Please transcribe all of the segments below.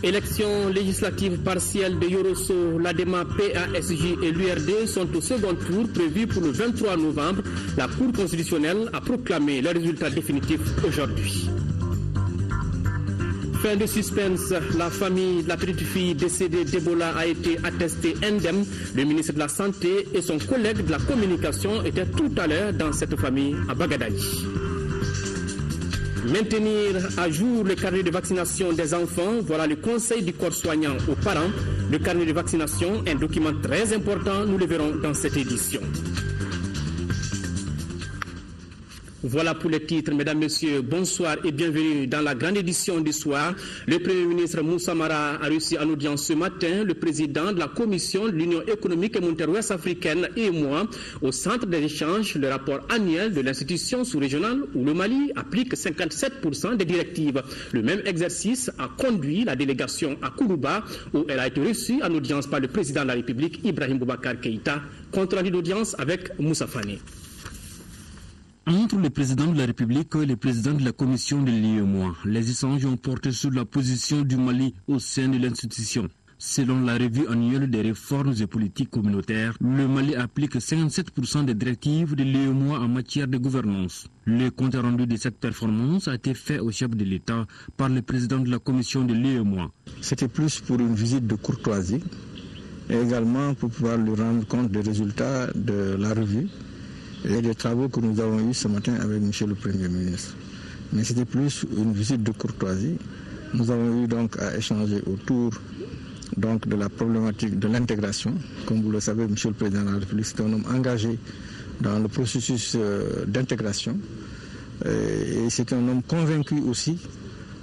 Élections législatives partielles de Yorosso, l'ADEMA, PASJ et l'URD sont au second tour prévu pour le 23 novembre. La Cour constitutionnelle a proclamé le résultat définitif aujourd'hui. Fin de suspense, la famille de la petite fille décédée d'Ebola a été attestée indemne. Le ministre de la Santé et son collègue de la communication étaient tout à l'heure dans cette famille à Bagadali. Maintenir à jour le carnet de vaccination des enfants, voilà le conseil du corps soignant aux parents. Le carnet de vaccination, un document très important, nous le verrons dans cette édition. Voilà pour les titres, mesdames, messieurs, bonsoir et bienvenue dans la grande édition du soir. Le Premier ministre Moussa Mara a reçu en audience ce matin le président de la Commission de l'Union économique et monétaire ouest-africaine et moi au centre des échanges, le rapport annuel de l'institution sous-régionale où le Mali applique 57% des directives. Le même exercice a conduit la délégation à Kourouba où elle a été reçue en audience par le président de la République, Ibrahim Boubacar Keïta. Compte rendu d'audience avec Moussa Fani. Entre le président de la République et le président de la Commission de l'UEMOA, les échanges ont porté sur la position du Mali au sein de l'institution. Selon la revue annuelle des réformes et politiques communautaires, le Mali applique 57% des directives de l'UEMOA en matière de gouvernance. Le compte rendu de cette performance a été fait au chef de l'État par le président de la Commission de l'UEMOA. C'était plus pour une visite de courtoisie et également pour pouvoir lui rendre compte des résultats de la revue et des travaux que nous avons eus ce matin avec M. le Premier ministre. Mais c'était plus une visite de courtoisie. Nous avons eu donc à échanger autour donc, de la problématique de l'intégration. Comme vous le savez, M. le Président de la République, c'est un homme engagé dans le processus d'intégration. Et c'est un homme convaincu aussi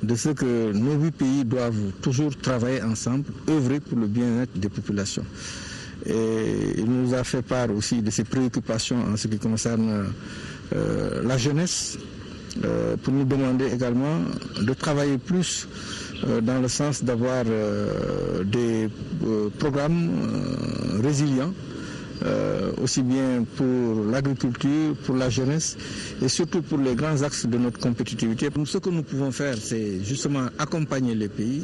de ce que nos 8 pays doivent toujours travailler ensemble, œuvrer pour le bien-être des populations. Et il nous a fait part aussi de ses préoccupations en ce qui concerne la jeunesse, pour nous demander également de travailler plus dans le sens d'avoir des programmes résilients, aussi bien pour l'agriculture, pour la jeunesse et surtout pour les grands axes de notre compétitivité. Ce que nous pouvons faire, c'est justement accompagner les pays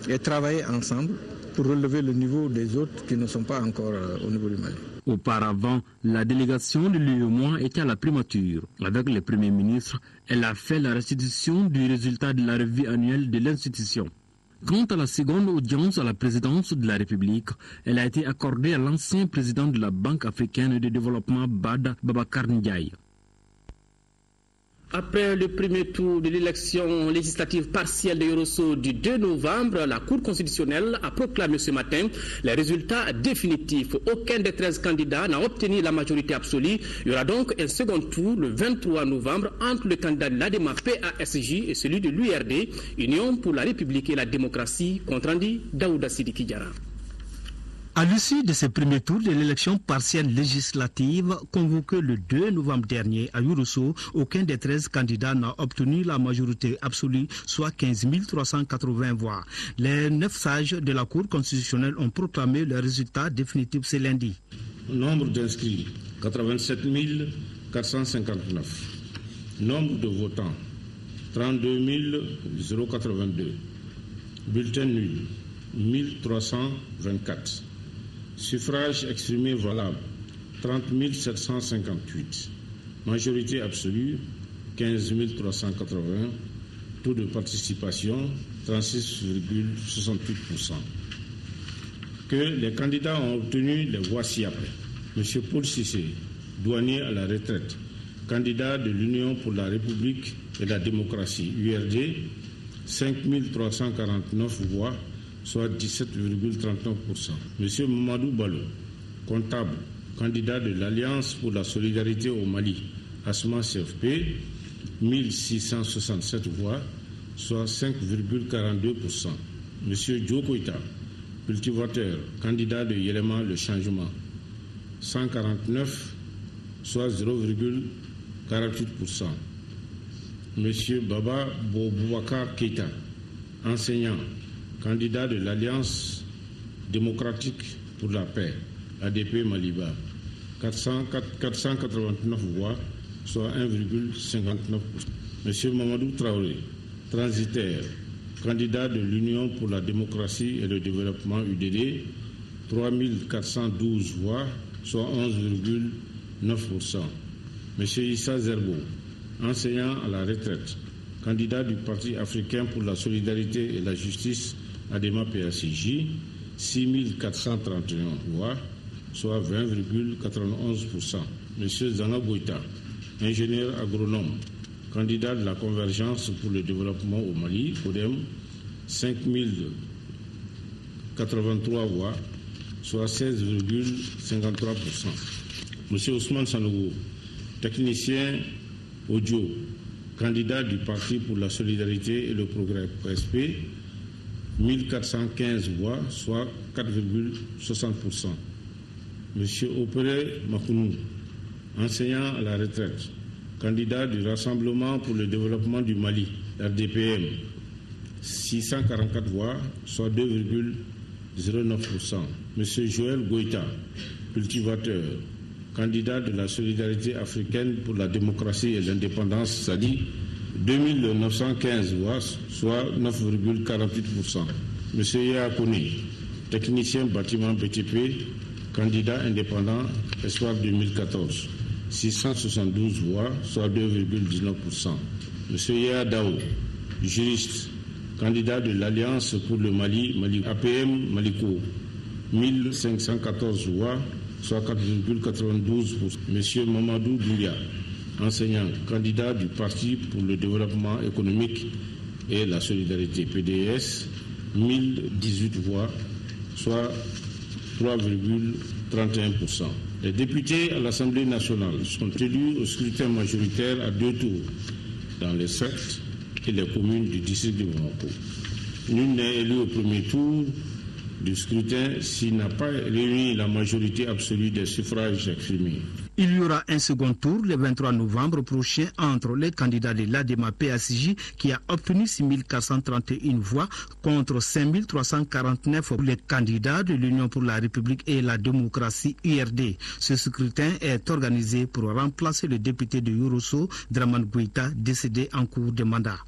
et travailler ensemble pour relever le niveau des autres qui ne sont pas encore au niveau du Mali. Auparavant, la délégation de l'UEMOA était à la primature. Avec le Premier ministre, elle a fait la restitution du résultat de la revue annuelle de l'institution. Quant à la seconde audience à la présidence de la République, elle a été accordée à l'ancien président de la Banque africaine de développement BAD, Babacar Ndiaye. Après le premier tour de l'élection législative partielle de Yorosso du 2 novembre, la Cour constitutionnelle a proclamé ce matin les résultats définitifs. Aucun des 13 candidats n'a obtenu la majorité absolue. Il y aura donc un second tour le 23 novembre entre le candidat de l'ADEMA PASJ et celui de l'URD, Union pour la République et la démocratie, compte rendu Daouda Sidiki Diarra. À l'issue de ce premier tour de l'élection partielle législative convoquée le 2 novembre dernier à Yorosso, aucun des 13 candidats n'a obtenu la majorité absolue, soit 15 380 voix. Les 9 sages de la Cour constitutionnelle ont proclamé le résultat définitif ce lundi. Nombre d'inscrits, 87 459. Nombre de votants, 32 082. Bulletins nuls, 1324. Suffrage exprimé valable, 30 758. Majorité absolue, 15 380. Taux de participation, 36,68%. Que les candidats ont obtenu les voici après. M. Paul Cissé, douanier à la retraite, candidat de l'Union pour la République et la démocratie, URD, 5 349 voix, soit 17,39%. M. Mamadou Balo, comptable, candidat de l'Alliance pour la solidarité au Mali, ASMA CFP, 1667 voix, soit 5,42%. M. Djo Koïta, cultivateur, candidat de Yélema Le Changement, 149, soit 0,48%. M. Baba Boubacar Keïta, enseignant, candidat de l'Alliance démocratique pour la paix, ADP Maliba, 489 voix, soit 1,59%. M. Mamadou Traoré, transitaire, candidat de l'Union pour la démocratie et le développement UDD, 3412 voix, soit 11,9%. M. Issa Zerbo, enseignant à la retraite, candidat du Parti africain pour la solidarité et la justice, ADEMA PACJ, 6431 voix, soit 20,91%. M. Zana Goïta, ingénieur agronome, candidat de la Convergence pour le développement au Mali, CODEM, 5083 voix, soit 16,53%. M. Ousmane Sanogo, technicien audio, candidat du Parti pour la solidarité et le progrès PSP, 1415 voix, soit 4,60%. M. Opéré Makounou, enseignant à la retraite, candidat du Rassemblement pour le développement du Mali, RDPM, 644 voix, soit 2,09%. M. Joël Goïta, cultivateur, candidat de la solidarité africaine pour la démocratie et l'indépendance, SADI, 2915 voix, soit 9,48%. M. Yakouni, technicien bâtiment BTP, candidat indépendant, Espoir 2014, 672 voix, soit 2,19%. M. Yaya Dao, juriste, candidat de l'Alliance pour le Mali, APM Maliko, 1514 voix, soit 4,92%. M. Mamadou Doulia, enseignant, candidat du Parti pour le développement économique et la solidarité, PDS, 1018 voix, soit 3,31%. Les députés à l'Assemblée nationale sont élus au scrutin majoritaire à 2 tours dans les sectes et les communes du district de Bamako. Nul n'est élu au premier tour du scrutin s'il n'a pas réuni la majorité absolue des suffrages exprimés. Il y aura un second tour le 23 novembre prochain entre les candidats de l'ADEMA PACJ qui a obtenu 6431 voix contre 5349 pour les candidats de l'Union pour la République et la démocratie URD. Ce scrutin est organisé pour remplacer le député de Yorosso, Draman Goïta, décédé en cours de mandat.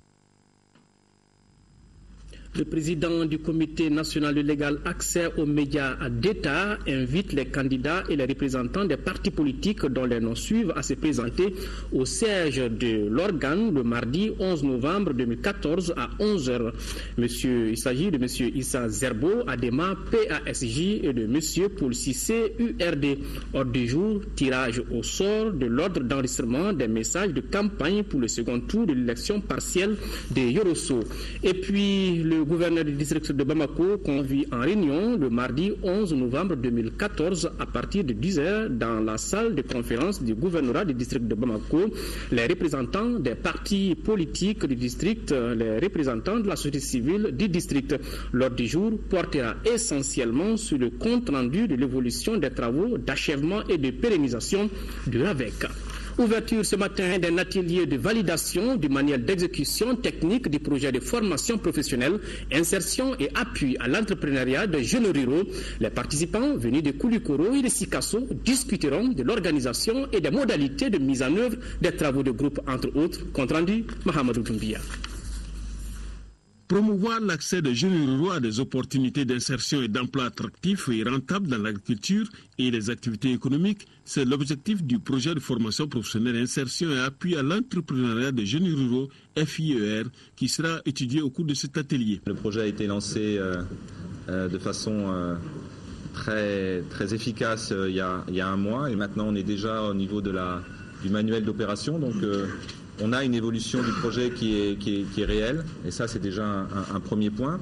Le président du comité national de légal accès aux médias d'État invite les candidats et les représentants des partis politiques dont les noms suivent à se présenter au siège de l'organe le mardi 11 novembre 2014 à 11h. Il s'agit de M. Issa Zerbo, ADEMA, PASJ et de M. Paul Cissé, URD. Ordre du jour, tirage au sort de l'ordre d'enregistrement des messages de campagne pour le second tour de l'élection partielle de Yorosso. Et puis, le gouverneur du district de Bamako convie en réunion le mardi 11 novembre 2014 à partir de 10h dans la salle de conférence du gouvernorat du district de Bamako, les représentants des partis politiques du district, les représentants de la société civile du district. L'ordre du jour portera essentiellement sur le compte rendu de l'évolution des travaux d'achèvement et de pérennisation de l'AVEC. Ouverture ce matin d'un atelier de validation du manuel d'exécution technique du projet de formation professionnelle, insertion et appui à l'entrepreneuriat de jeunes ruraux. Les participants venus de Koulikoro et de Sikasso discuteront de l'organisation et des modalités de mise en œuvre des travaux de groupe, entre autres. Compte rendu, Mahamadou Doumbia. Promouvoir l'accès des jeunes ruraux à des opportunités d'insertion et d'emploi attractifs et rentables dans l'agriculture et les activités économiques, c'est l'objectif du projet de formation professionnelle, insertion et appui à l'entrepreneuriat des jeunes ruraux, FIER, qui sera étudié au cours de cet atelier. Le projet a été lancé de façon très efficace il y a un mois et maintenant on est déjà au niveau du manuel d'opération. Donc on a une évolution du projet qui est réelle et ça c'est déjà un premier point.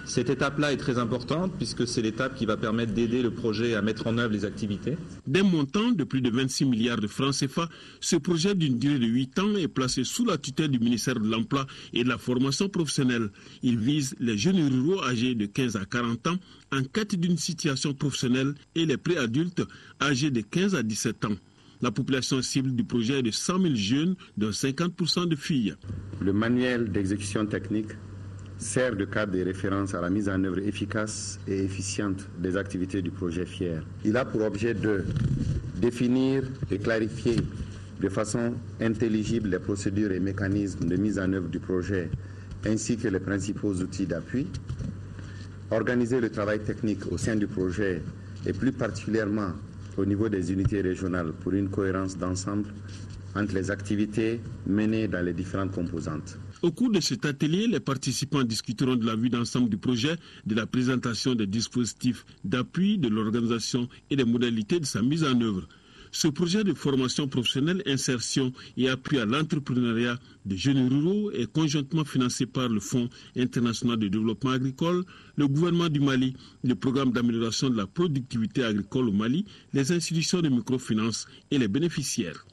Cette étape-là est très importante puisque c'est l'étape qui va permettre d'aider le projet à mettre en œuvre les activités. D'un montant de plus de 26 milliards de francs CFA, ce projet d'une durée de 8 ans est placé sous la tutelle du ministère de l'Emploi et de la formation professionnelle. Il vise les jeunes ruraux âgés de 15 à 40 ans en quête d'une situation professionnelle et les préadultes âgés de 15 à 17 ans. La population cible du projet est de 100 000 jeunes, dont 50% de filles. Le manuel d'exécution technique sert de cadre de référence à la mise en œuvre efficace et efficiente des activités du projet FIER. Il a pour objet de définir et clarifier de façon intelligible les procédures et mécanismes de mise en œuvre du projet ainsi que les principaux outils d'appui, organiser le travail technique au sein du projet et plus particulièrement au niveau des unités régionales pour une cohérence d'ensemble entre les activités menées dans les différentes composantes. Au cours de cet atelier, les participants discuteront de la vue d'ensemble du projet, de la présentation des dispositifs d'appui, de l'organisation et des modalités de sa mise en œuvre. Ce projet de formation professionnelle, insertion et appui à l'entrepreneuriat des jeunes ruraux est conjointement financé par le Fonds international de développement agricole, le gouvernement du Mali, le programme d'amélioration de la productivité agricole au Mali, les institutions de microfinance et les bénéficiaires.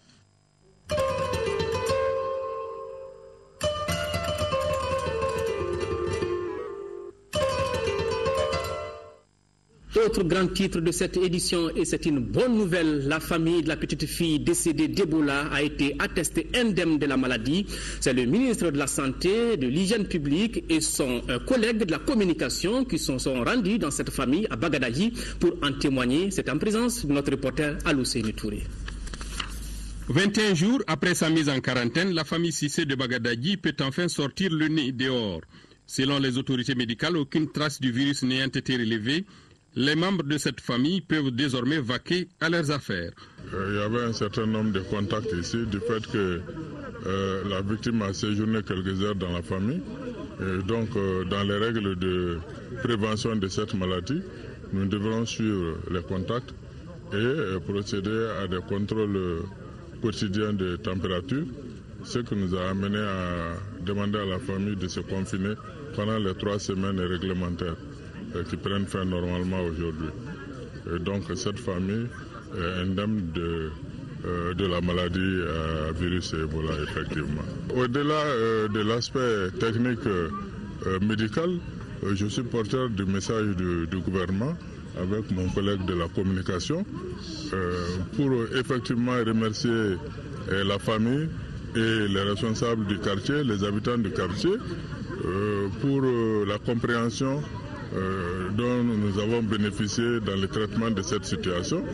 Autre grand titre de cette édition, et c'est une bonne nouvelle, la famille de la petite fille décédée d'Ebola a été attestée indemne de la maladie. C'est le ministre de la Santé, de l'Hygiène publique et son collègue de la communication qui sont rendus dans cette famille à Bagadaji pour en témoigner. C'est en présence de notre reporter Alousseni Touré. 21 jours après sa mise en quarantaine, la famille Cissé de Bagadaji peut enfin sortir le nez dehors. Selon les autorités médicales, aucune trace du virus n'ayant été relevée. Les membres de cette famille peuvent désormais vaquer à leurs affaires. Il y avait un certain nombre de contacts ici du fait que la victime a séjourné quelques heures dans la famille. Et donc, dans les règles de prévention de cette maladie, nous devrons suivre les contacts et procéder à des contrôles quotidiens de température, ce qui nous a amené à demander à la famille de se confiner pendant les 3 semaines réglementaires qui prennent fin normalement aujourd'hui. Et donc cette famille est indemne de la maladie à virus Ebola, effectivement. Au-delà de l'aspect technique médical, je suis porteur du message du gouvernement avec mon collègue de la communication pour effectivement remercier la famille et les responsables du quartier, les habitants du quartier, pour la compréhension dont nous avons bénéficié dans le traitement de cette situation.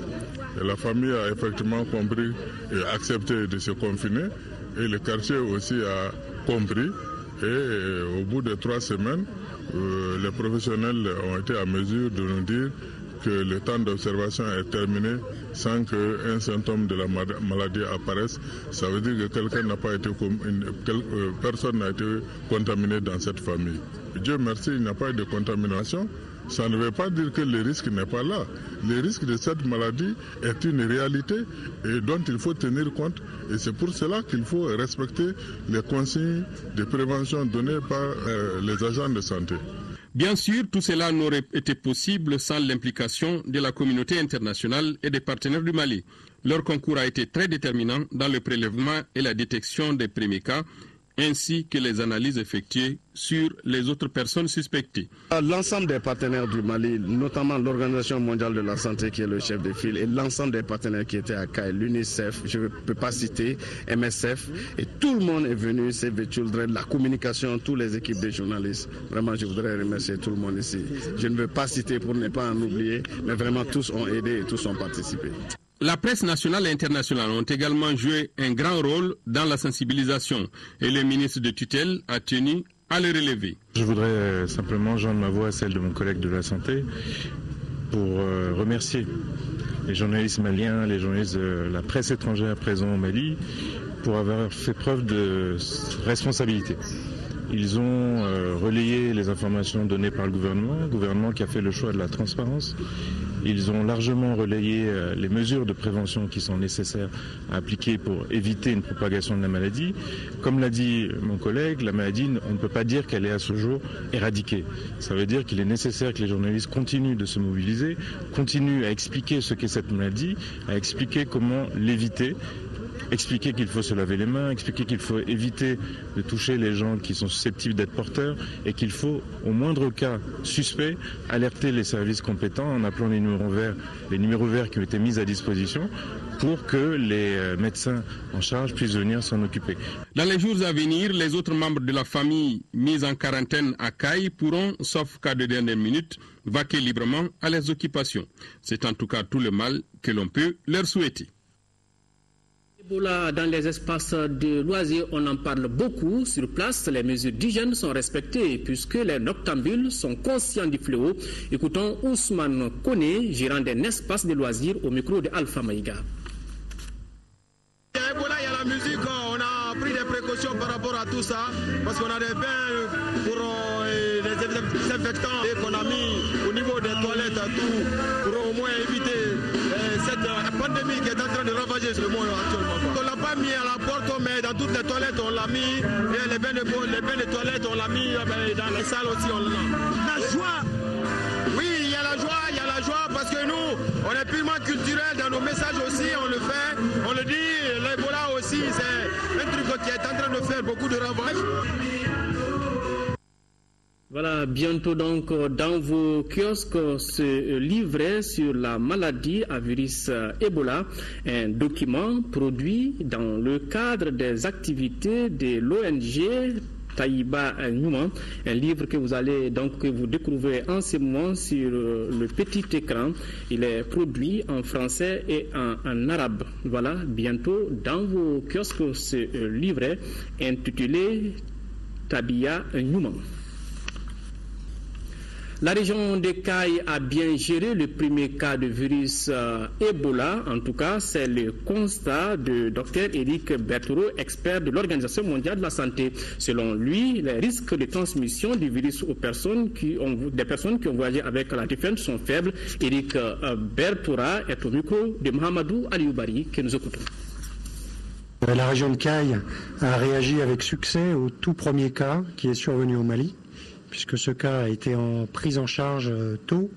Et la famille a effectivement compris et accepté de se confiner et le quartier aussi a compris et au bout de 3 semaines, les professionnels ont été à mesure de nous dire que le temps d'observation est terminé sans qu'un symptôme de la maladie apparaisse. Ça veut dire que personne n'a été contaminé dans cette famille. Dieu merci, il n'y a pas eu de contamination. Ça ne veut pas dire que le risque n'est pas là. Le risque de cette maladie est une réalité et dont il faut tenir compte. Et c'est pour cela qu'il faut respecter les consignes de prévention données par les agents de santé. Bien sûr, tout cela n'aurait été possible sans l'implication de la communauté internationale et des partenaires du Mali. Leur concours a été très déterminant dans le prélèvement et la détection des premiers cas, ainsi que les analyses effectuées sur les autres personnes suspectées. L'ensemble des partenaires du Mali, notamment l'Organisation mondiale de la santé qui est le chef de file, et l'ensemble des partenaires qui étaient à CAI, l'UNICEF, je ne peux pas citer, MSF, et tout le monde est venu, Save the Children, la communication, toutes les équipes de journalistes. Vraiment, je voudrais remercier tout le monde ici. Je ne veux pas citer pour ne pas en oublier, mais vraiment tous ont aidé et tous ont participé. La presse nationale et internationale ont également joué un grand rôle dans la sensibilisation et le ministre de tutelle a tenu à le relever. Je voudrais simplement joindre ma voix à celle de mon collègue de la santé pour remercier les journalistes maliens, les journalistes de la presse étrangère présents au Mali pour avoir fait preuve de responsabilité. Ils ont relayé les informations données par le gouvernement qui a fait le choix de la transparence. Ils ont largement relayé les mesures de prévention qui sont nécessaires à appliquer pour éviter une propagation de la maladie. Comme l'a dit mon collègue, la maladie, on ne peut pas dire qu'elle est à ce jour éradiquée. Ça veut dire qu'il est nécessaire que les journalistes continuent de se mobiliser, continuent à expliquer ce qu'est cette maladie, à expliquer comment l'éviter. Expliquer qu'il faut se laver les mains, expliquer qu'il faut éviter de toucher les gens qui sont susceptibles d'être porteurs et qu'il faut, au moindre cas suspect, alerter les services compétents en appelant les numéros verts qui ont été mis à disposition pour que les médecins en charge puissent venir s'en occuper. Dans les jours à venir, les autres membres de la famille mis en quarantaine à CAI pourront, sauf cas de dernière minute, vaquer librement à leurs occupations. C'est en tout cas tout le mal que l'on peut leur souhaiter. Ebola dans les espaces de loisirs, on en parle beaucoup. Sur place, les mesures d'hygiène sont respectées puisque les noctambules sont conscients du fléau. Écoutons Ousmane Kone, gérant d'un espace de loisirs, au micro de Alpha Maïga. Il y a Ebola, il y a la musique, on a pris des précautions par rapport à tout ça parce qu'on a des bains pour les désinfectants et qu'on a mis au niveau des toilettes tout pour au moins éviter cette pandémie qui est en train de ravager le monde actuellement. On ne l'a pas mis à la porte, mais dans toutes les toilettes on l'a mis, et les bains de toilettes on l'a mis, dans les salles aussi on l'a. La joie, oui, il y a la joie parce que nous, on est purement culturel dans nos messages aussi, on le fait, on le dit, l'Ebola aussi, c'est un truc qui est en train de faire beaucoup de ravages. Voilà, bientôt donc dans vos kiosques ce livret sur la maladie à virus Ebola, un document produit dans le cadre des activités de l'ONG Taïba Numa, un livre que vous découvrez en ce moment sur le petit écran. Il est produit en français et en arabe. Voilà, bientôt dans vos kiosques ce livret intitulé Taïba Numa. La région de Caille a bien géré le premier cas de virus Ebola. En tout cas, c'est le constat de Dr Eric Bertoureau, expert de l'Organisation mondiale de la santé. Selon lui, les risques de transmission du virus aux personnes des personnes qui ont voyagé avec la défunte sont faibles. Eric Bertoureau est au micro de Mohamedou Alioubari que nous écoutons. La région de Caille a réagi avec succès au tout premier cas qui est survenu au Mali, puisque ce cas a été pris en charge tôt,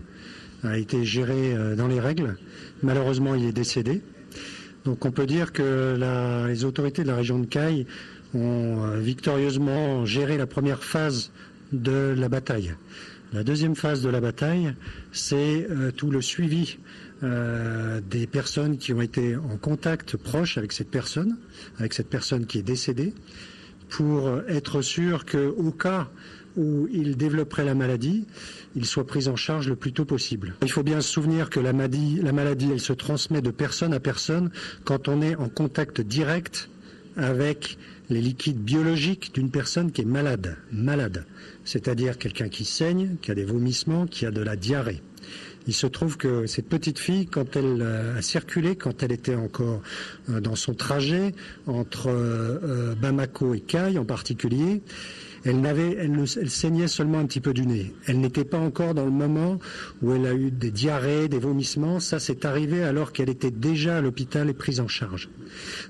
a été géré dans les règles. Malheureusement, il est décédé. Donc on peut dire que les autorités de la région de Caille ont victorieusement géré la première phase de la bataille. La deuxième phase de la bataille, c'est tout le suivi des personnes qui ont été en contact proche avec cette personne qui est décédée, pour être sûr qu'au cas où il développerait la maladie, il soit pris en charge le plus tôt possible. Il faut bien se souvenir que la maladie, elle se transmet de personne à personne quand on est en contact direct avec les liquides biologiques d'une personne qui est malade, c'est-à-dire quelqu'un qui saigne, qui a des vomissements, qui a de la diarrhée. Il se trouve que cette petite fille, quand elle a circulé, quand elle était encore dans son trajet entre Bamako et Caille en particulier, elle saignait seulement un petit peu du nez. Elle n'était pas encore dans le moment où elle a eu des diarrhées, des vomissements. Ça, c'est arrivé alors qu'elle était déjà à l'hôpital et prise en charge.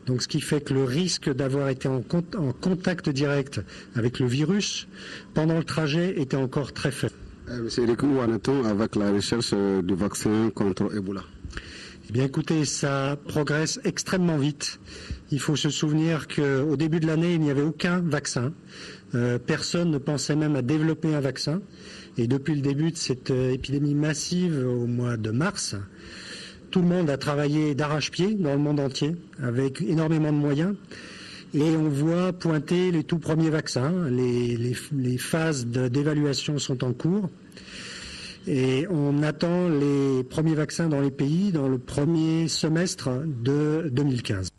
Donc, ce qui fait que le risque d'avoir été en contact direct avec le virus pendant le trajet était encore très faible. Monsieur Eric, où en est-on avec la recherche du vaccin contre Ebola ? Eh bien, écoutez, ça progresse extrêmement vite. Il faut se souvenir qu'au début de l'année, il n'y avait aucun vaccin. Personne ne pensait même à développer un vaccin. Et depuis le début de cette épidémie massive au mois de mars, tout le monde a travaillé d'arrache-pied dans le monde entier, avec énormément de moyens. Et on voit pointer les tout premiers vaccins. Les phases d'évaluation sont en cours. Et on attend les premiers vaccins dans les pays dans le premier semestre de 2015.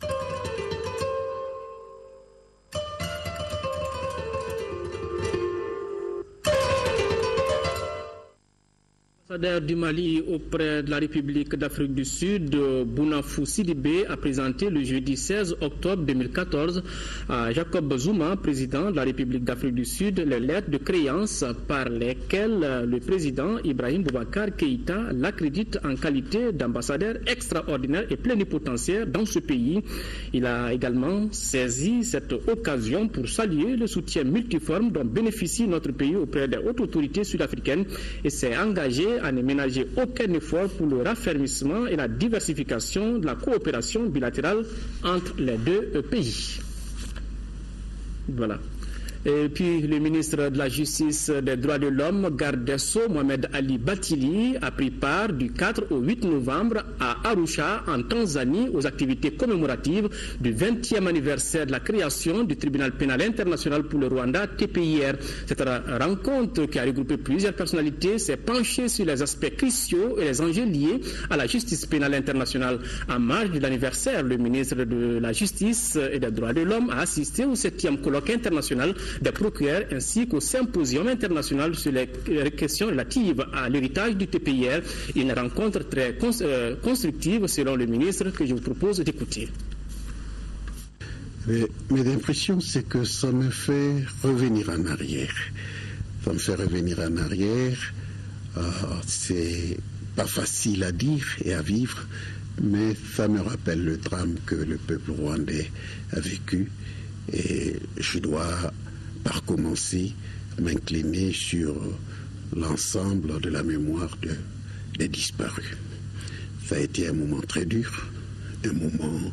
L'ambassadeur du Mali auprès de la République d'Afrique du Sud, Bounafou Sidibé, a présenté le jeudi 16 octobre 2014 à Jacob Zuma, président de la République d'Afrique du Sud, les lettres de créance par lesquelles le président Ibrahim Boubacar Keïta l'accrédite en qualité d'ambassadeur extraordinaire et plénipotentiaire dans ce pays. Il a également saisi cette occasion pour saluer le soutien multiforme dont bénéficie notre pays auprès des hautes autorités sud-africaines et s'est engagé à ne ménager aucun effort pour le raffermissement et la diversification de la coopération bilatérale entre les deux pays. Voilà. Et puis le ministre de la Justice, des Droits de l'Homme, garde des Sceaux, Mohamed Ali Batili, a pris part du 4 au 8 novembre à Arusha, en Tanzanie, aux activités commémoratives du 20e anniversaire de la création du tribunal pénal international pour le Rwanda, TPIR. Cette rencontre, qui a regroupé plusieurs personnalités, s'est penchée sur les aspects cruciaux et les enjeux liés à la justice pénale internationale. En marge de l'anniversaire, le ministre de la Justice et des Droits de l'Homme a assisté au 7e colloque international des procureurs ainsi qu'au symposium international sur les questions relatives à l'héritage du TPIR. Une rencontre très constructive selon le ministre que je vous propose d'écouter. Mes impressions, c'est que ça me fait revenir en arrière. Ça me fait revenir en arrière. C'est pas facile à dire et à vivre, mais ça me rappelle le drame que le peuple rwandais a vécu. Et je dois, par commencer, m'incliner sur l'ensemble de la mémoire des disparus. Ça a été un moment très dur, un moment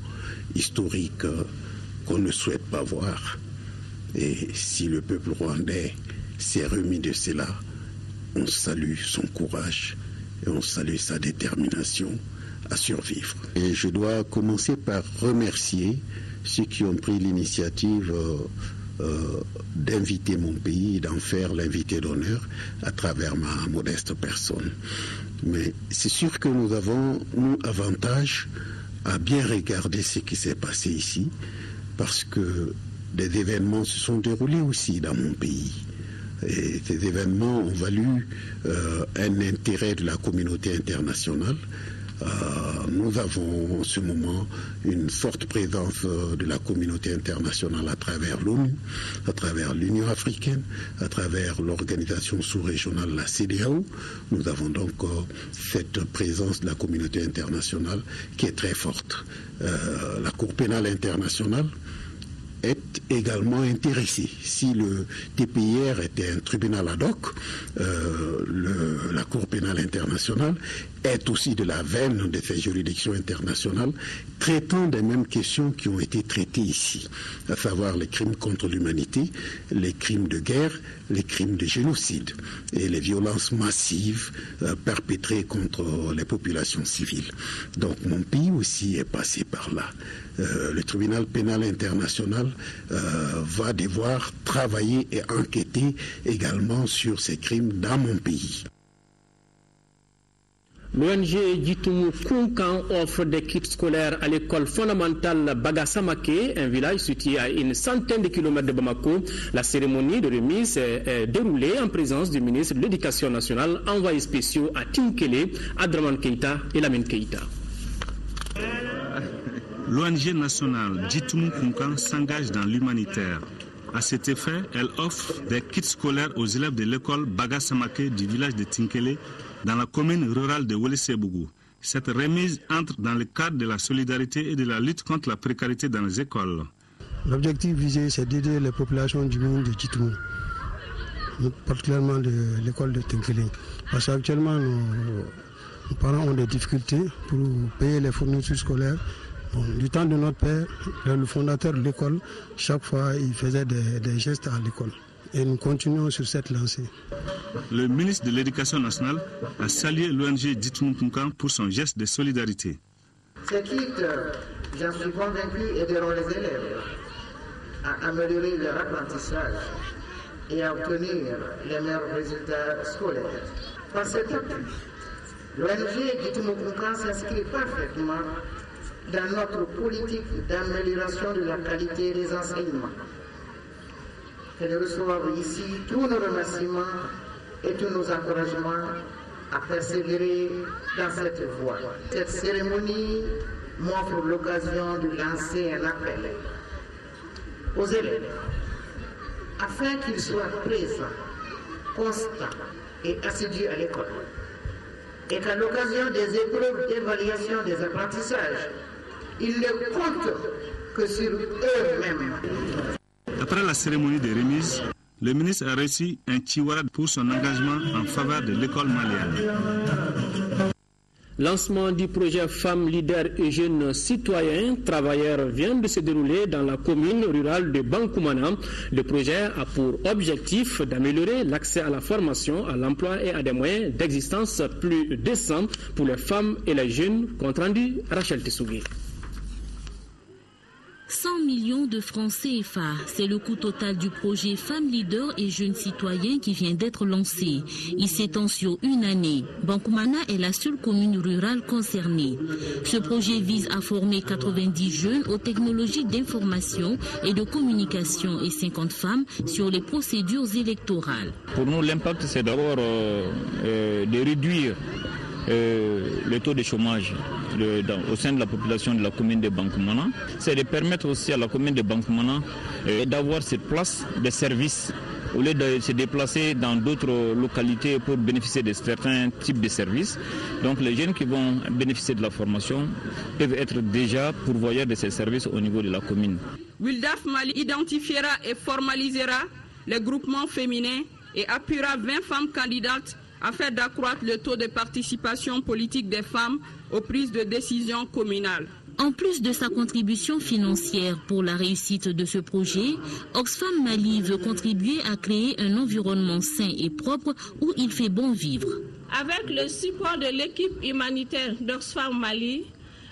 historique qu'on ne souhaite pas voir. Et si le peuple rwandais s'est remis de cela, on salue son courage et on salue sa détermination à survivre. Et je dois commencer par remercier ceux qui ont pris l'initiative d'inviter mon pays et d'en faire l'invité d'honneur à travers ma modeste personne. Mais c'est sûr que nous avons, nous, avantage à bien regarder ce qui s'est passé ici, parce que des événements se sont déroulés aussi dans mon pays. Et ces événements ont valu un intérêt de la communauté internationale. Nous avons en ce moment une forte présence de la communauté internationale à travers l'ONU, à travers l'Union africaine, à travers l'organisation sous-régionale, la CEDEAO. Nous avons donc cette présence de la communauté internationale qui est très forte. La Cour pénale internationale est également intéressée. Si le TPIR était un tribunal ad hoc, la Cour pénale internationale est aussi de la veine de ces juridictions internationales traitant des mêmes questions qui ont été traitées ici, à savoir les crimes contre l'humanité, les crimes de guerre, les crimes de génocide et les violences massives perpétrées contre les populations civiles. Donc mon pays aussi est passé par là. Le tribunal pénal international va devoir travailler et enquêter également sur ces crimes dans mon pays. L'ONG Jitumu Kunkan offre des kits scolaires à l'école fondamentale Bagasamake, un village situé à une centaine de kilomètres de Bamako. La cérémonie de remise est déroulée en présence du ministre de l'Éducation nationale, envoyés spéciaux à Tinkele, Adraman Keita et Lamine Keita. L'ONG nationale Jitumu Kunkan s'engage dans l'humanitaire. À cet effet, elle offre des kits scolaires aux élèves de l'école Bagasamake du village de Tinkele, dans la commune rurale de Wélissebougou. Cette remise entre dans le cadre de la solidarité et de la lutte contre la précarité dans les écoles. L'objectif visé, c'est d'aider les populations du monde de Jitumu, particulièrement de l'école de Tinkele. Parce qu'actuellement, nos parents ont des difficultés pour payer les fournitures scolaires. Bon, du temps de notre père, le fondateur de l'école, chaque fois, il faisait des gestes à l'école. Et nous continuons sur cette lancée. Le ministre de l'Éducation nationale a salué l'ONG Jitumu Kunkan pour son geste de solidarité. Ces kits, j'en suis convaincu, aideront les élèves à améliorer leur apprentissage et à obtenir les meilleurs résultats scolaires. Par cet appui, l'ONG Jitumu Kunkan s'inscrit parfaitement dans notre politique d'amélioration de la qualité des enseignements. Elle reçoit ici tous nos remerciements et tous nos encouragements à persévérer dans cette voie. Cette cérémonie m'offre l'occasion de lancer un appel aux élèves afin qu'ils soient présents, constants et assidus à l'école. Et qu'à l'occasion des épreuves d'évaluation des apprentissages, ils ne comptent que sur eux-mêmes. Après la cérémonie de remise, le ministre a reçu un tiwara pour son engagement en faveur de l'école malienne. Lancement du projet Femmes Leaders et Jeunes Citoyens Travailleurs vient de se dérouler dans la commune rurale de Bankoumana. Le projet a pour objectif d'améliorer l'accès à la formation, à l'emploi et à des moyens d'existence plus décents pour les femmes et les jeunes. Compte rendu, Rachel Tessougui. 100 millions de francs CFA, c'est le coût total du projet Femmes Leaders et Jeunes Citoyens qui vient d'être lancé. Il s'étend sur une année. Bankoumana est la seule commune rurale concernée. Ce projet vise à former 90 jeunes aux technologies d'information et de communication et 50 femmes sur les procédures électorales. Pour nous, l'impact, c'est d'abord de réduire le taux de chômage au sein de la population de la commune de Bankoumana. C'est de permettre aussi à la commune de Bankoumana d'avoir cette place de services au lieu de se déplacer dans d'autres localités pour bénéficier de certains types de services. Donc les jeunes qui vont bénéficier de la formation peuvent être déjà pourvoyeurs de ces services au niveau de la commune. Wildaf Mali identifiera et formalisera les groupements féminins et appuiera 20 femmes candidates afin d'accroître le taux de participation politique des femmes aux prises de décision communales. En plus de sa contribution financière pour la réussite de ce projet, Oxfam Mali veut contribuer à créer un environnement sain et propre où il fait bon vivre. Avec le support de l'équipe humanitaire d'Oxfam Mali,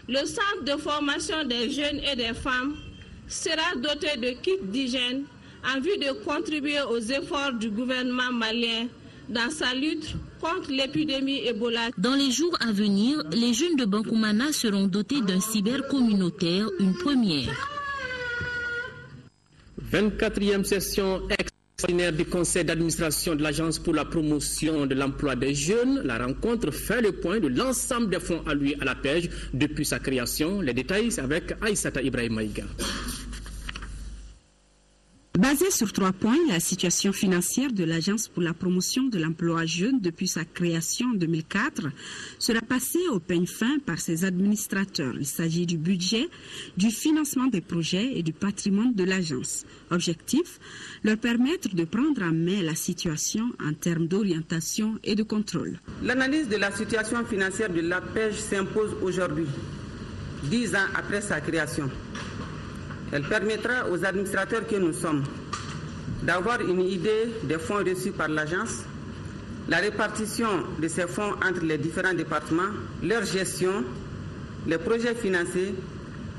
le centre de formation des jeunes et des femmes sera doté de kits d'hygiène en vue de contribuer aux efforts du gouvernement malien dans sa lutte contre l'épidémie Ebola. Dans les jours à venir, les jeunes de Bankoumana seront dotés d'un cybercommunautaire, une première. 24e session extraordinaire du conseil d'administration de l'Agence pour la promotion de l'emploi des jeunes. La rencontre fait le point de l'ensemble des fonds alloués à la pêche depuis sa création. Les détails, c'est avec Aïssata Ibrahim Maïga. Basée sur 3 points, la situation financière de l'Agence pour la promotion de l'emploi jeune depuis sa création en 2004 sera passée au peigne fin par ses administrateurs. Il s'agit du budget, du financement des projets et du patrimoine de l'Agence. Objectif, leur permettre de prendre en main la situation en termes d'orientation et de contrôle. L'analyse de la situation financière de l'APEJ s'impose aujourd'hui, 10 ans après sa création. Elle permettra aux administrateurs que nous sommes d'avoir une idée des fonds reçus par l'agence, la répartition de ces fonds entre les différents départements, leur gestion, les projets financés,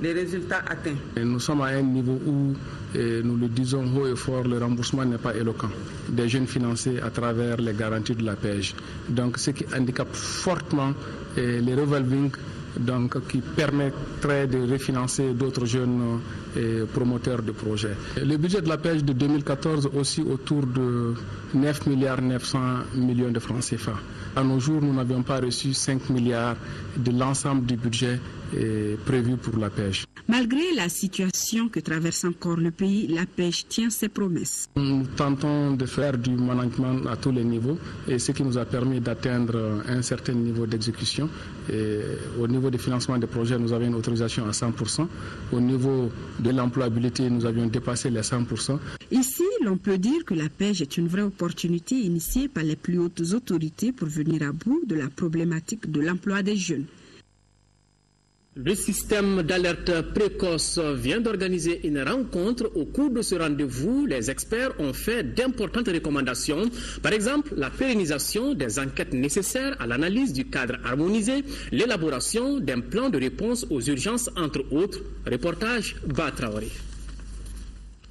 les résultats atteints. Nous sommes à un niveau où, nous le disons haut et fort, le remboursement n'est pas éloquent des jeunes financés à travers les garanties de la pêche. Donc ce qui handicape fortement les revolving, donc, qui permettrait de refinancer d'autres jeunes promoteurs de projets. Le budget de la pêche de 2014 aussi autour de 9 milliards 900 millions de francs CFA. À nos jours, nous n'avions pas reçu 5 milliards de l'ensemble du budget prévu pour la pêche. Malgré la situation que traverse encore le pays, la pêche tient ses promesses. Nous tentons de faire du management à tous les niveaux et ce qui nous a permis d'atteindre un certain niveau d'exécution. Au niveau du financement des projets, nous avions une autorisation à 100%. Au niveau de l'employabilité, nous avions dépassé les 100%. Ici, l'on peut dire que la pêche est une vraie opportunité initiée par les plus hautes autorités pour venir à bout de la problématique de l'emploi des jeunes. Le système d'alerte précoce vient d'organiser une rencontre. Au cours de ce rendez-vous, les experts ont fait d'importantes recommandations. Par exemple, la pérennisation des enquêtes nécessaires à l'analyse du cadre harmonisé, l'élaboration d'un plan de réponse aux urgences, entre autres. Reportage Batraoré.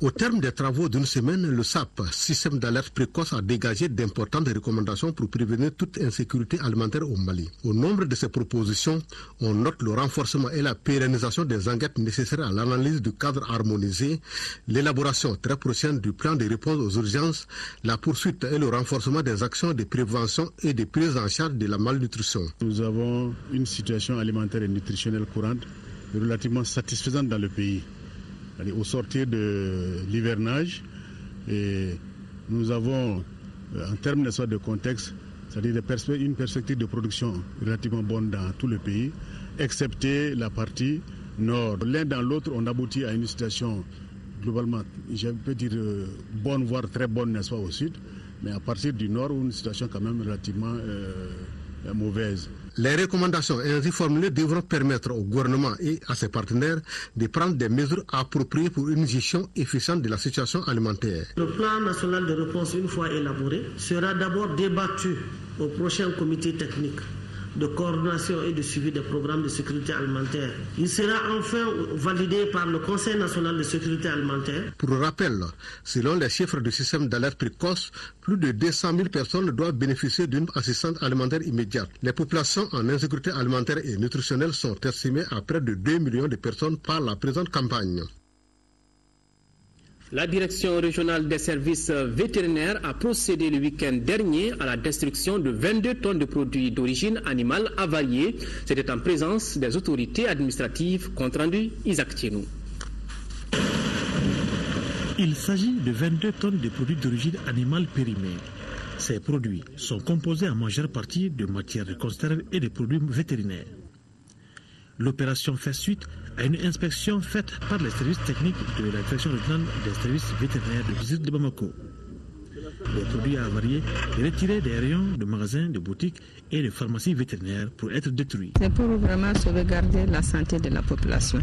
Au terme des travaux d'une semaine, le SAP, système d'alerte précoce, a dégagé d'importantes recommandations pour prévenir toute insécurité alimentaire au Mali. Au nombre de ces propositions, on note le renforcement et la pérennisation des enquêtes nécessaires à l'analyse du cadre harmonisé, l'élaboration très prochaine du plan de réponse aux urgences, la poursuite et le renforcement des actions de prévention et de prise en charge de la malnutrition. Nous avons une situation alimentaire et nutritionnelle courante relativement satisfaisante dans le pays. Au sortir de l'hivernage, nous avons, en termes de contexte, c'est-à-dire une perspective de production relativement bonne dans tout le pays, excepté la partie nord. L'un dans l'autre, on aboutit à une situation globalement, je peux dire, bonne, voire très bonne, n'est-ce pas, au sud, mais à partir du nord, une situation quand même relativement mauvaise. Les recommandations ainsi formulées devront permettre au gouvernement et à ses partenaires de prendre des mesures appropriées pour une gestion efficiente de la situation alimentaire. Le plan national de réponse, une fois élaboré, sera d'abord débattu au prochain comité technique de coordination et de suivi des programmes de sécurité alimentaire. Il sera enfin validé par le Conseil national de sécurité alimentaire. Pour rappel, selon les chiffres du système d'alerte précoce, plus de 200 000 personnes doivent bénéficier d'une assistance alimentaire immédiate. Les populations en insécurité alimentaire et nutritionnelle sont estimées à près de 2 millions de personnes par la présente campagne. La direction régionale des services vétérinaires a procédé le week-end dernier à la destruction de 22 tonnes de produits d'origine animale avariés. C'était en présence des autorités administratives. Compte rendu Isaac Thienou. Il s'agit de 22 tonnes de produits d'origine animale périmés. Ces produits sont composés en majeure partie de matières de conserve et de produits vétérinaires. L'opération fait suite à une inspection faite par les services techniques de la direction régionale des services vétérinaires du district de Bamako. Les produits avariés retirés des rayons de magasins, de boutiques et de pharmacies vétérinaires pour être détruits. C'est pour vraiment sauvegarder la santé de la population.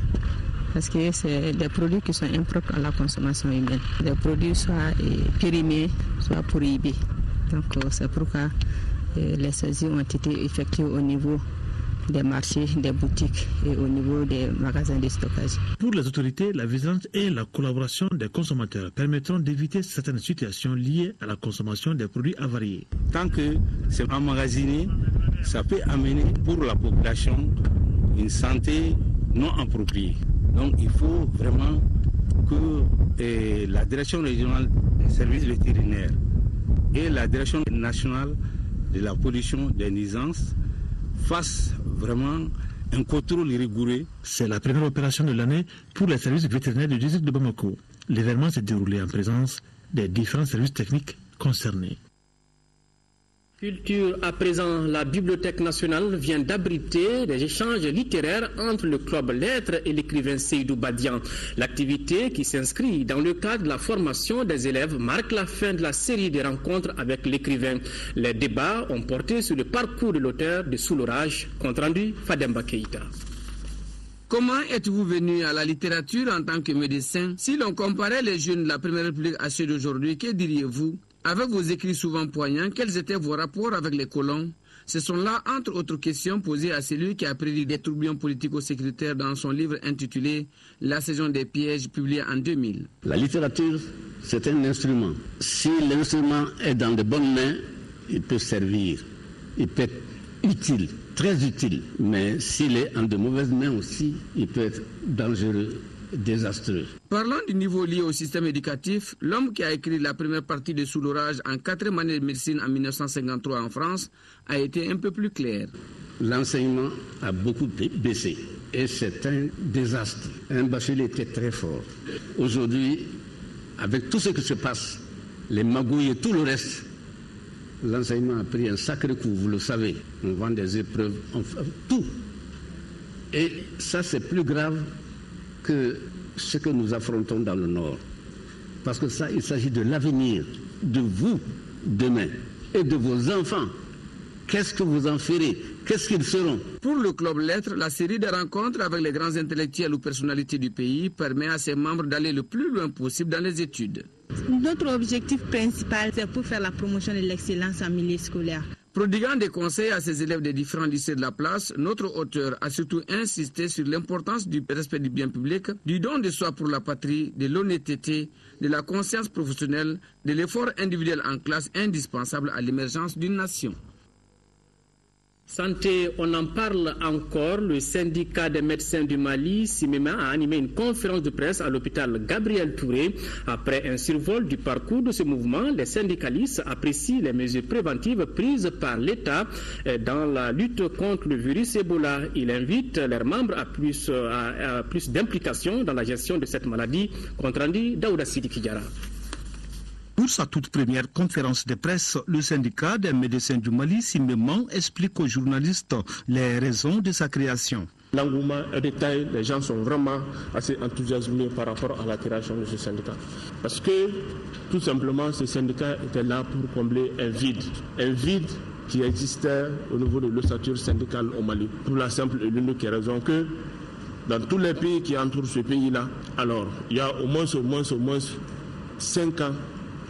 Parce que c'est des produits qui sont impropres à la consommation humaine. Des produits soit périmés, soit prohibés. Donc c'est pourquoi les saisies ont été effectuées au niveau des marchés, des boutiques et au niveau des magasins de stockage. Pour les autorités, la vigilance et la collaboration des consommateurs permettront d'éviter certaines situations liées à la consommation des produits avariés. Tant que c'est emmagasiné, ça peut amener pour la population une santé non appropriée. Donc il faut vraiment que la direction régionale des services vétérinaires et la direction nationale de la pollution des nuisances fassent vraiment un contrôle rigoureux. C'est la première opération de l'année pour les services vétérinaires du district de Bamako. L'événement s'est déroulé en présence des différents services techniques concernés. Culture à présent, la Bibliothèque nationale vient d'abriter des échanges littéraires entre le Club Lettres et l'écrivain Seydou Badian. L'activité qui s'inscrit dans le cadre de la formation des élèves marque la fin de la série des rencontres avec l'écrivain. Les débats ont porté sur le parcours de l'auteur de Sous l'orage. Compte rendu Fademba Keïta. Comment êtes-vous venu à la littérature en tant que médecin? Si l'on comparait les jeunes de la Première République à ceux d'aujourd'hui, que diriez-vous? Avec vos écrits souvent poignants, quels étaient vos rapports avec les colons? Ce sont là, entre autres questions, posées à celui qui a prédit des tourbillons politico-sécuritaires dans son livre intitulé « La saison des pièges » publié en 2000. La littérature, c'est un instrument. Si l'instrument est dans de bonnes mains, il peut servir, il peut être utile, très utile. Mais s'il est en de mauvaises mains aussi, il peut être dangereux, désastreux. Parlant du niveau lié au système éducatif, l'homme qui a écrit la première partie de Sous l'orage en 4e année de médecine en 1953 en France a été un peu plus clair. L'enseignement a beaucoup baissé et c'est un désastre. Un bachelier était très fort. Aujourd'hui, avec tout ce qui se passe, les magouilles et tout le reste, l'enseignement a pris un sacré coup, vous le savez. On vend des épreuves, on fait tout. Et ça, c'est plus grave que ce que nous affrontons dans le Nord. Parce que ça, il s'agit de l'avenir de vous demain et de vos enfants. Qu'est-ce que vous en ferez? Qu'est-ce qu'ils seront? Pour le Club Lettres, la série de rencontres avec les grands intellectuels ou personnalités du pays permet à ses membres d'aller le plus loin possible dans les études. Notre objectif principal, c'est pour faire la promotion de l'excellence en milieu scolaire. Prodiguant des conseils à ses élèves des différents lycées de la place, notre auteur a surtout insisté sur l'importance du respect du bien public, du don de soi pour la patrie, de l'honnêteté, de la conscience professionnelle, de l'effort individuel en classe indispensable à l'émergence d'une nation. Santé, on en parle encore. Le syndicat des médecins du Mali, SIMEMA, a animé une conférence de presse à l'hôpital Gabriel Touré. Après un survol du parcours de ce mouvement, les syndicalistes apprécient les mesures préventives prises par l'État dans la lutte contre le virus Ebola. Ils invitent leurs membres à plus d'implication dans la gestion de cette maladie. Compte rendu Daouda Sidi Kijara. Pour sa toute première conférence de presse, le syndicat des médecins du Mali, SIMEMA, explique aux journalistes les raisons de sa création. L'engouement est détaillé, les gens sont vraiment assez enthousiasmés par rapport à la création de ce syndicat. Parce que, tout simplement, ce syndicat était là pour combler un vide qui existait au niveau de l'ossature syndicale au Mali. Pour la simple et l'unique raison que dans tous les pays qui entourent ce pays-là, alors il y a au moins 5 ans,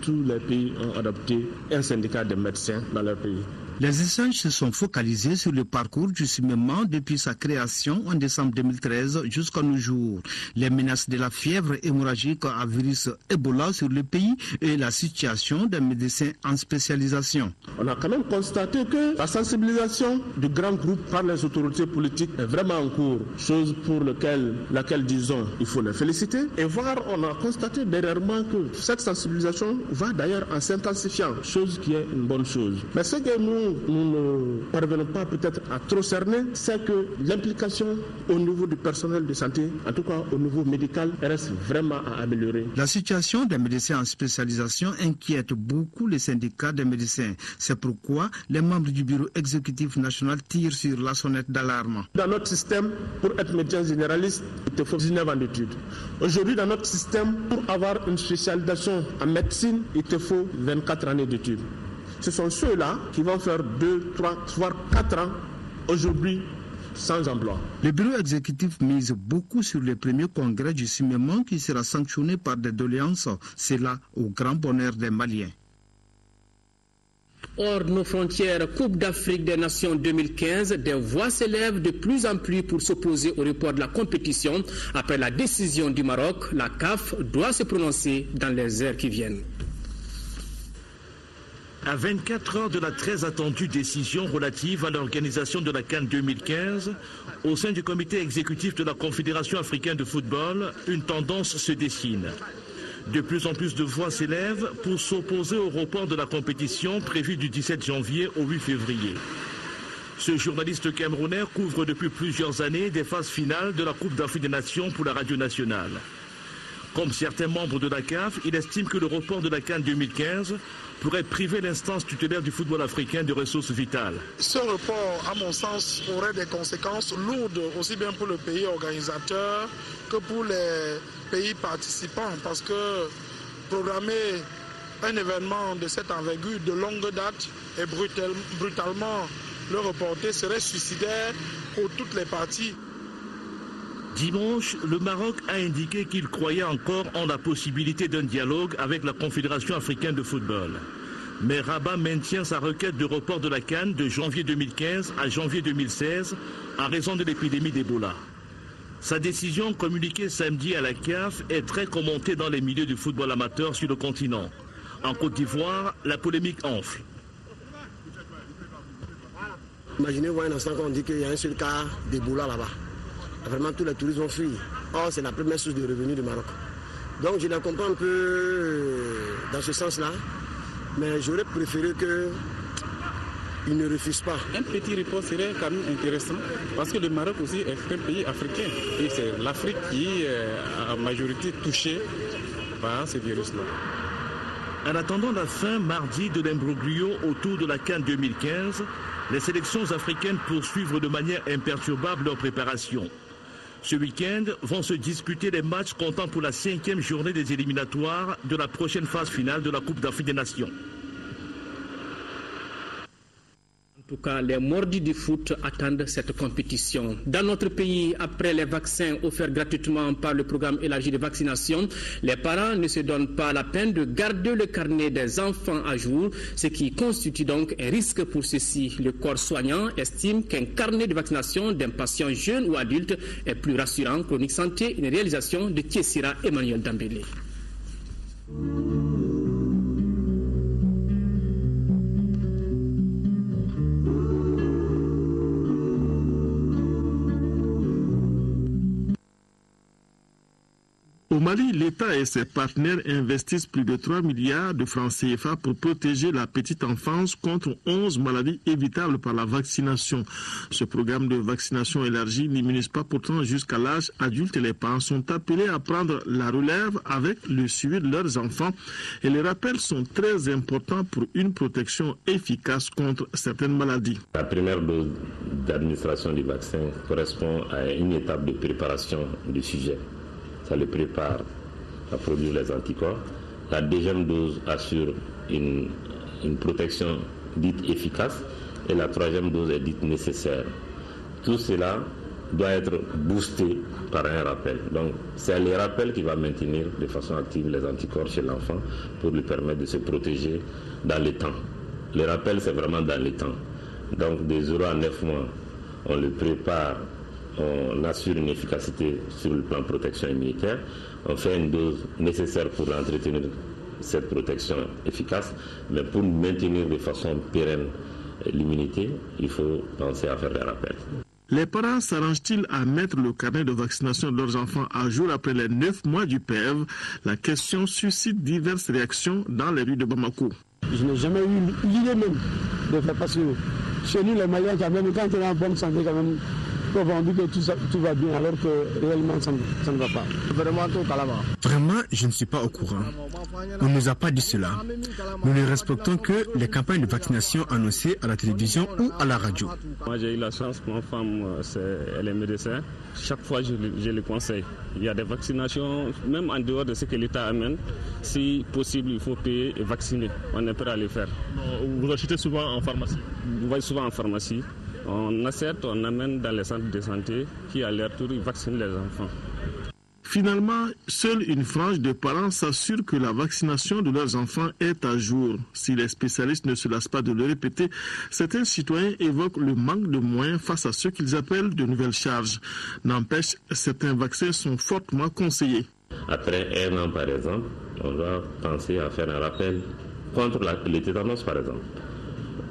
tous les pays ont adopté un syndicat de médecins dans leur pays. Les échanges se sont focalisés sur le parcours du CIMEMA depuis sa création en décembre 2013 jusqu'à nos jours. Les menaces de la fièvre hémorragique à virus Ebola sur le pays et la situation des médecins en spécialisation. On a quand même constaté que la sensibilisation du grand groupe par les autorités politiques est vraiment en cours, chose pour laquelle disons, il faut les féliciter. Et voir, on a constaté dernièrement que cette sensibilisation va d'ailleurs en s'intensifiant, chose qui est une bonne chose. Mais ce que nous ne parvenons pas peut-être à trop cerner, c'est que l'implication au niveau du personnel de santé, en tout cas au niveau médical, reste vraiment à améliorer. La situation des médecins en spécialisation inquiète beaucoup les syndicats des médecins. C'est pourquoi les membres du bureau exécutif national tirent sur la sonnette d'alarme. Dans notre système, pour être médecin généraliste, il te faut 19 ans d'études. Aujourd'hui, dans notre système, pour avoir une spécialisation en médecine, il te faut 24 années d'études. Ce sont ceux-là qui vont faire 2, 3, voire 4 ans aujourd'hui sans emploi. Le bureau exécutif mise beaucoup sur le premier congrès du CIMEMA qui sera sanctionné par des doléances. C'est là au grand bonheur des Maliens. Hors de nos frontières, Coupe d'Afrique des Nations 2015, des voix s'élèvent de plus en plus pour s'opposer au report de la compétition. Après la décision du Maroc, la CAF doit se prononcer dans les heures qui viennent. À 24 heures de la très attendue décision relative à l'organisation de la CAN 2015, au sein du comité exécutif de la Confédération africaine de football, une tendance se dessine. De plus en plus de voix s'élèvent pour s'opposer au report de la compétition prévue du 17 janvier au 8 février. Ce journaliste camerounais couvre depuis plusieurs années des phases finales de la Coupe d'Afrique des Nations pour la radio nationale. Comme certains membres de la CAF, il estime que le report de la CAN 2015 pourrait priver l'instance tutélaire du football africain de ressources vitales. Ce report, à mon sens, aurait des conséquences lourdes aussi bien pour le pays organisateur que pour les pays participants, parce que programmer un événement de cette envergure de longue date et brutalement le reporter serait suicidaire pour toutes les parties. Dimanche, le Maroc a indiqué qu'il croyait encore en la possibilité d'un dialogue avec la Confédération africaine de football. Mais Rabat maintient sa requête de report de la CAN de janvier 2015 à janvier 2016 en raison de l'épidémie d'Ebola. Sa décision communiquée samedi à la CAF est très commentée dans les milieux du football amateur sur le continent. En Côte d'Ivoire, la polémique enfle. Imaginez-vous un instant qu'on dit qu'il y a un seul cas d'Ebola là-bas. Vraiment, tous les touristes ont fui. Or, c'est la première source de revenus du Maroc. Donc, je la comprends un peu dans ce sens-là. Mais j'aurais préféré qu'ils ne refusent pas. Un petit report serait quand même intéressant. Parce que le Maroc aussi est un pays africain. Et c'est l'Afrique qui est en majorité touchée par ce virus-là. En attendant la fin mardi de l'imbroglio autour de la CAN 2015, les sélections africaines poursuivent de manière imperturbable leur préparation. Ce week-end vont se disputer les matchs comptant pour la 5e journée des éliminatoires de la prochaine phase finale de la Coupe d'Afrique des Nations. En tout cas, les mordus du foot attendent cette compétition. Dans notre pays, après les vaccins offerts gratuitement par le programme élargi de vaccination, les parents ne se donnent pas la peine de garder le carnet des enfants à jour, ce qui constitue donc un risque pour ceux-ci. Le corps soignant estime qu'un carnet de vaccination d'un patient jeune ou adulte est plus rassurant. Chronique Santé, une réalisation de Thiessira Emmanuel Dambélé. Au Mali, l'État et ses partenaires investissent plus de 3 milliards de francs CFA pour protéger la petite enfance contre 11 maladies évitables par la vaccination. Ce programme de vaccination élargi n'immunise pas pourtant jusqu'à l'âge adulte et les parents sont appelés à prendre la relève avec le suivi de leurs enfants et les rappels sont très importants pour une protection efficace contre certaines maladies. La première dose d'administration du vaccin correspond à une étape de préparation du sujet. Ça le prépare à produire les anticorps. La deuxième dose assure une protection dite efficace et la 3e dose est dite nécessaire. Tout cela doit être boosté par un rappel. Donc c'est le rappel qui va maintenir de façon active les anticorps chez l'enfant pour lui permettre de se protéger dans le temps. Le rappel, c'est vraiment dans le temps. Donc de 0 à 9 mois, on le prépare, on assure une efficacité sur le plan protection immunitaire, on fait une dose nécessaire pour entretenir cette protection efficace, mais pour maintenir de façon pérenne l'immunité, il faut penser à faire des rappels. Les parents s'arrangent-ils à mettre le carnet de vaccination de leurs enfants à jour après les 9 mois du PEV? La question suscite diverses réactions dans les rues de Bamako. Je n'ai jamais eu l'idée même de faire, parce que chez nous les Maliens, quand on est en bonne santé, quand même, on dit que tout va bien, alors que réellement ça ne va pas. Vraiment, je ne suis pas au courant. On ne nous a pas dit cela. Nous ne respectons que les campagnes de vaccination annoncées à la télévision ou à la radio. Moi j'ai eu la chance, ma femme elle est médecin. Chaque fois je le conseille. Il y a des vaccinations, même en dehors de ce que l'État amène. Si possible, il faut payer et vacciner. On est prêt à le faire. Vous achetez souvent en pharmacie? Vous voyez souvent en pharmacie. On achète, on amène dans les centres de santé qui à leur tour vaccinent les enfants. Finalement, seule une frange de parents s'assure que la vaccination de leurs enfants est à jour. Si les spécialistes ne se lassent pas de le répéter, certains citoyens évoquent le manque de moyens face à ce qu'ils appellent de nouvelles charges. N'empêche, certains vaccins sont fortement conseillés. Après 1 an, par exemple, on doit penser à faire un rappel contre le tétanos, par exemple.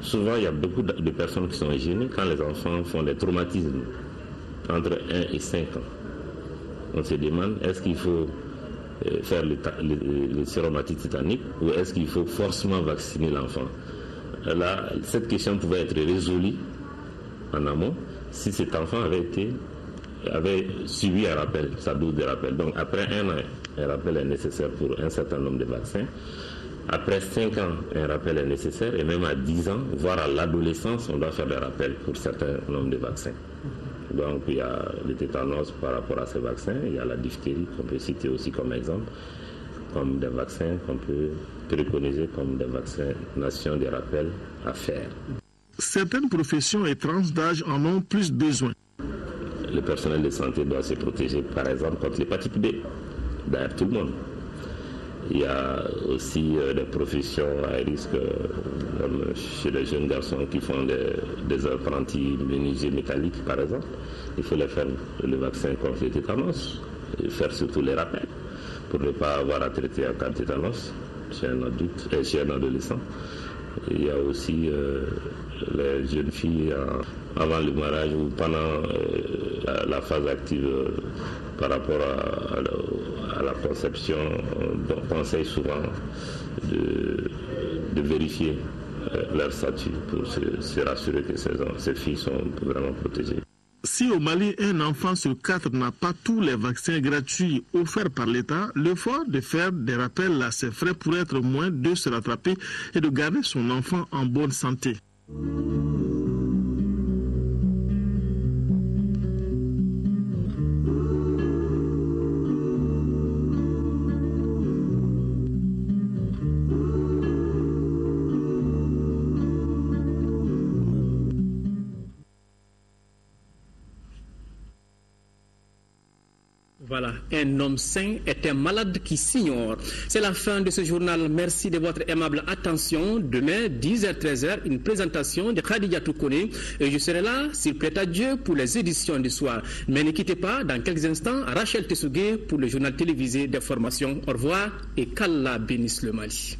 Souvent, il y a beaucoup de personnes qui sont gênées quand les enfants font des traumatismes entre 1 et 5 ans. On se demande, est-ce qu'il faut faire le séromatite tétanique ou est-ce qu'il faut forcément vacciner l'enfant? Là, cette question pouvait être résolue en amont si cet enfant avait suivi un rappel, sa dose de rappel. Donc après 1 an, un rappel est nécessaire pour un certain nombre de vaccins. Après 5 ans, un rappel est nécessaire et même à 10 ans, voire à l'adolescence, on doit faire des rappels pour certains nombres de vaccins. Donc il y a le tétanos par rapport à ces vaccins, il y a la diphtérie qu'on peut citer aussi comme exemple, comme des vaccins qu'on peut préconiser comme des vaccinations, des rappels à faire. Certaines professions et tranches d'âge en ont plus besoin. Le personnel de santé doit se protéger par exemple contre l'hépatite B, d'ailleurs tout le monde. Il y a aussi des professions à risque, comme chez les jeunes garçons qui font des apprentis menuisiers métalliques, par exemple. Il faut les faire le vaccin contre le tétanos, et faire surtout les rappels, pour ne pas avoir à traiter un cas de tétanos chez un adulte et chez un adolescent. Il y a aussi les jeunes filles avant le mariage ou pendant la phase active par rapport à la conception. On conseille souvent de vérifier leur statut pour se rassurer que ces filles sont vraiment protégées. Si au Mali, un enfant sur 4 n'a pas tous les vaccins gratuits offerts par l'État, l'effort de faire des rappels à ses frais pourrait être moins de se rattraper et de garder son enfant en bonne santé. Voilà, un homme sain est un malade qui s'ignore. C'est la fin de ce journal. Merci de votre aimable attention. Demain, 10h-13h, une présentation de Khadija Toukone. Et je serai là, s'il plaît à Dieu, pour les éditions du soir. Mais ne quittez pas, dans quelques instants, Rachel Tessougué pour le journal télévisé d'information. Au revoir et qu'Allah bénisse le Mali.